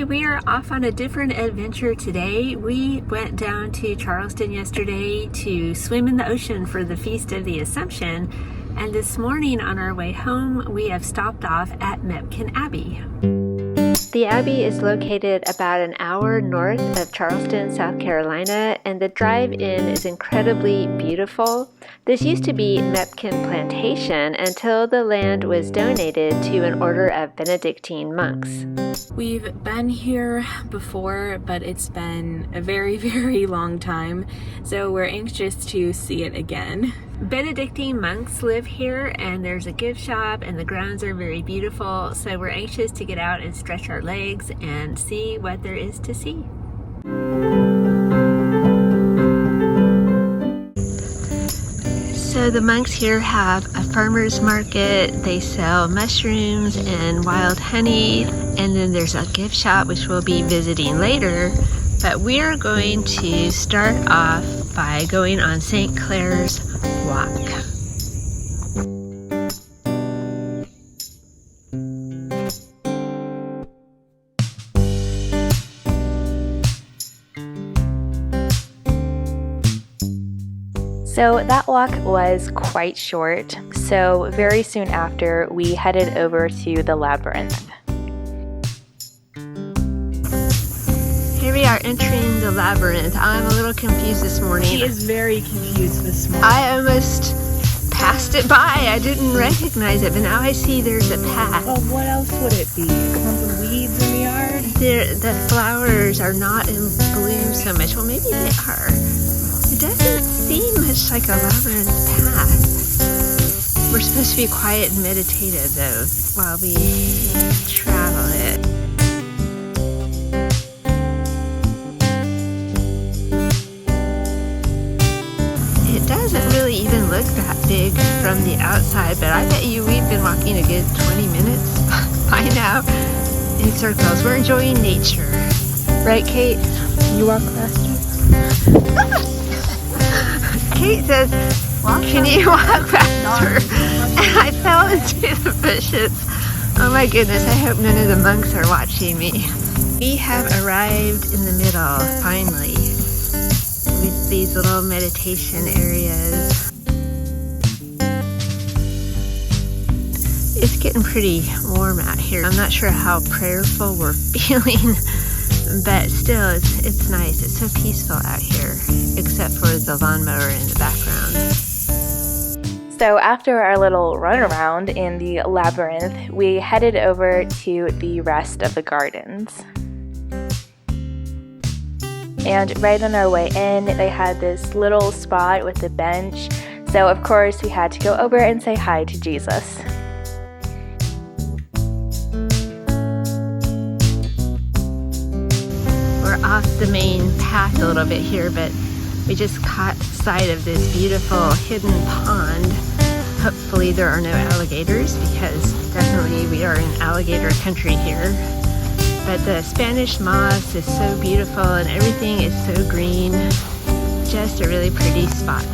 we are off on a different adventure today. We went down to Charleston yesterday to swim in the ocean for the Feast of the Assumption, and this morning on our way home we have stopped off at Mepkin Abbey. The Abbey is located about an hour north of Charleston, South Carolina, and the drive-in is incredibly beautiful. This used to be Mepkin Plantation until the land was donated to an order of Benedictine monks. We've been here before, but it's been a very, very long time, so we're anxious to see it again. Benedictine monks live here, and there's a gift shop, and the grounds are very beautiful, so we're anxious to get out and stretch our legs and see what there is to see. So the monks here have a farmer's market. They sell mushrooms and wild honey, and then there's a gift shop which we'll be visiting later. But we're going to start off by going on St. Clair's Walk. So that walk was quite short, so very soon after we headed over to the Labyrinth. Here we are entering the Labyrinth. I'm a little confused this morning. He is very confused this morning. I almost passed it by. I didn't recognize it, but now I see there's a path. Well, what else would it be? A clump of weeds in the yard? The flowers are not in bloom so much. Well, maybe they are. It doesn't seem much like a labyrinth path. We're supposed to be quiet and meditative, though, while we travel it. It doesn't really even look that big from the outside, but I bet you we've been walking a good 20 minutes by now in circles. We're enjoying nature. Right, Kate? You walk faster. Kate says, can you walk faster? And I fell into the bushes. Oh my goodness, I hope none of the monks are watching me. We have arrived in the middle, finally, with these little meditation areas. It's getting pretty warm out here. I'm not sure how prayerful we're feeling, but still, it's nice. It's so peaceful out here, except for the lawnmower in the background. So after our little runaround in the Labyrinth, we headed over to the rest of the gardens. And right on our way in, they had this little spot with a bench. So of course, we had to go over and say hi to Jesus. Off the main path a little bit here, but we just caught sight of this beautiful hidden pond. Hopefully there are no alligators, because definitely we are in alligator country here. But the Spanish moss is so beautiful and everything is so green. Just a really pretty spot.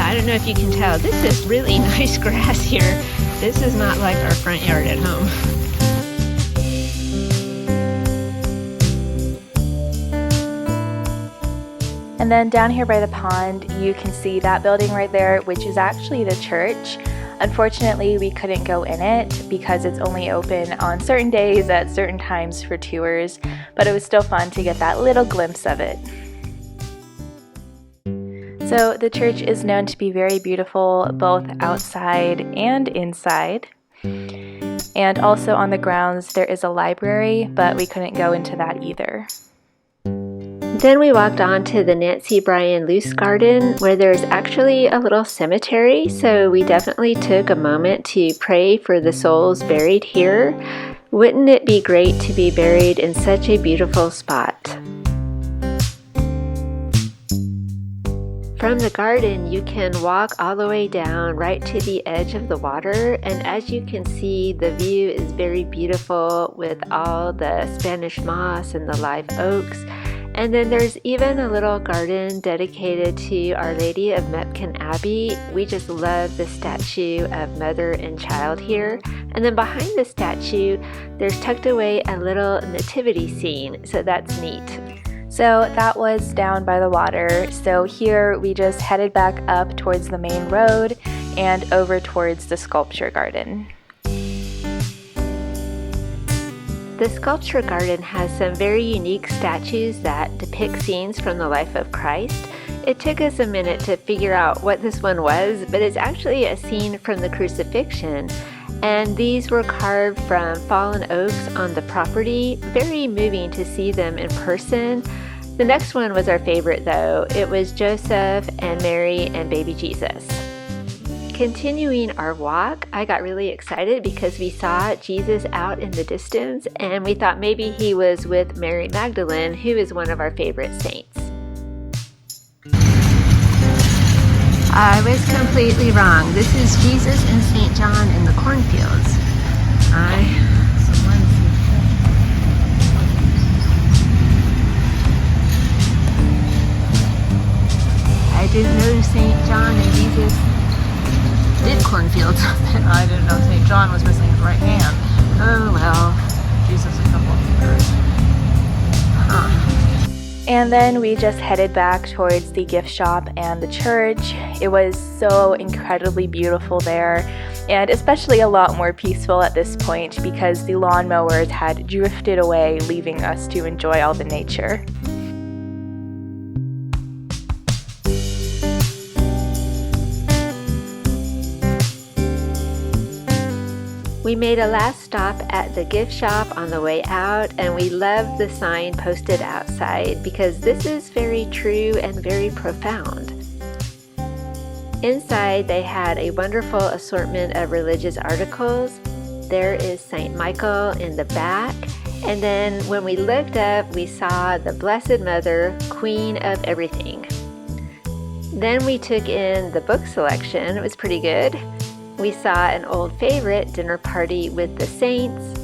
I don't know if you can tell, this is really nice grass here. This is not like our front yard at home. And then down here by the pond, you can see that building right there, which is actually the church. Unfortunately, we couldn't go in it because it's only open on certain days at certain times for tours, but it was still fun to get that little glimpse of it. So the church is known to be very beautiful, both outside and inside. And also on the grounds, there is a library, but we couldn't go into that either. Then we walked on to the Nancy Bryan Luce Garden, where there's actually a little cemetery, so we definitely took a moment to pray for the souls buried here. Wouldn't it be great to be buried in such a beautiful spot? From the garden, you can walk all the way down right to the edge of the water, and as you can see, the view is very beautiful with all the Spanish moss and the live oaks. And then there's even a little garden dedicated to Our Lady of Mepkin Abbey. We just love the statue of mother and child here. And then behind the statue, there's tucked away a little nativity scene, so that's neat. So that was down by the water. So here we just headed back up towards the main road and over towards the sculpture garden. The sculpture garden has some very unique statues that depict scenes from the life of Christ. It took us a minute to figure out what this one was, but it's actually a scene from the crucifixion. And these were carved from fallen oaks on the property. Very moving to see them in person. The next one was our favorite though. It was Joseph and Mary and baby Jesus. Continuing our walk, I got really excited because we saw Jesus out in the distance and we thought maybe he was with Mary Magdalene, who is one of our favorite saints. I was completely wrong. This is Jesus and St. John in the cornfields. I didn't know St. John and Jesus did cornfields. I didn't know St. John was missing his right hand. Oh well. Jesus a couple of fingers. Huh. And then we just headed back towards the gift shop and the church. It was so incredibly beautiful there, and especially a lot more peaceful at this point because the lawnmowers had drifted away, leaving us to enjoy all the nature. We made a last stop at the gift shop on the way out, and we loved the sign posted outside because this is very true and very profound. Inside, they had a wonderful assortment of religious articles. There is St. Michael in the back, and then when we looked up, we saw the Blessed Mother, Queen of Everything. Then we took in the book selection. It was pretty good. We saw an old favorite, Dinner Party with the Saints.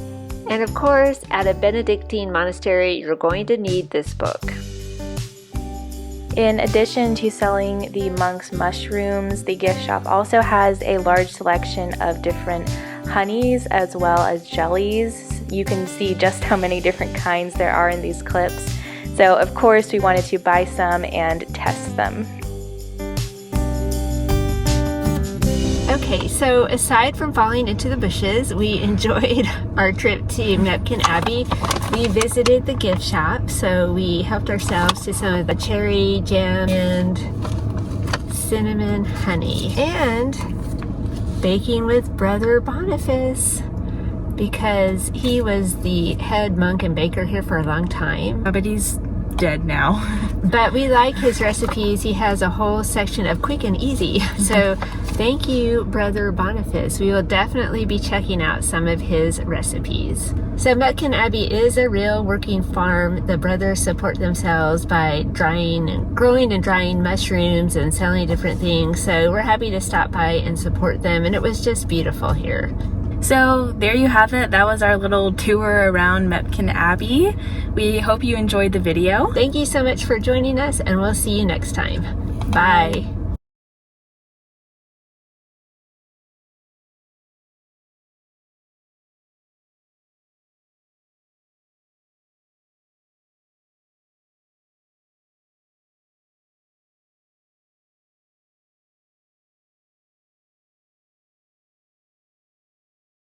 And of course, at a Benedictine monastery, you're going to need this book. In addition to selling the monk's mushrooms, the gift shop also has a large selection of different honeys as well as jellies. You can see just how many different kinds there are in these clips. So of course, we wanted to buy some and test them. Okay, so aside from falling into the bushes, we enjoyed our trip to Mepkin Abbey. We visited the gift shop, so we helped ourselves to some of the cherry jam and cinnamon honey. And baking with Brother Boniface, because he was the head monk and baker here for a long time. But he's dead now. But we like his recipes. He has a whole section of quick and easy. So thank you, Brother Boniface. We will definitely be checking out some of his recipes. So Mepkin Abbey is a real working farm. The brothers support themselves by growing and drying mushrooms and selling different things. So we're happy to stop by and support them. And it was just beautiful here. So there you have it. That was our little tour around Mepkin Abbey. We hope you enjoyed the video. Thank you so much for joining us, and we'll see you next time. Bye.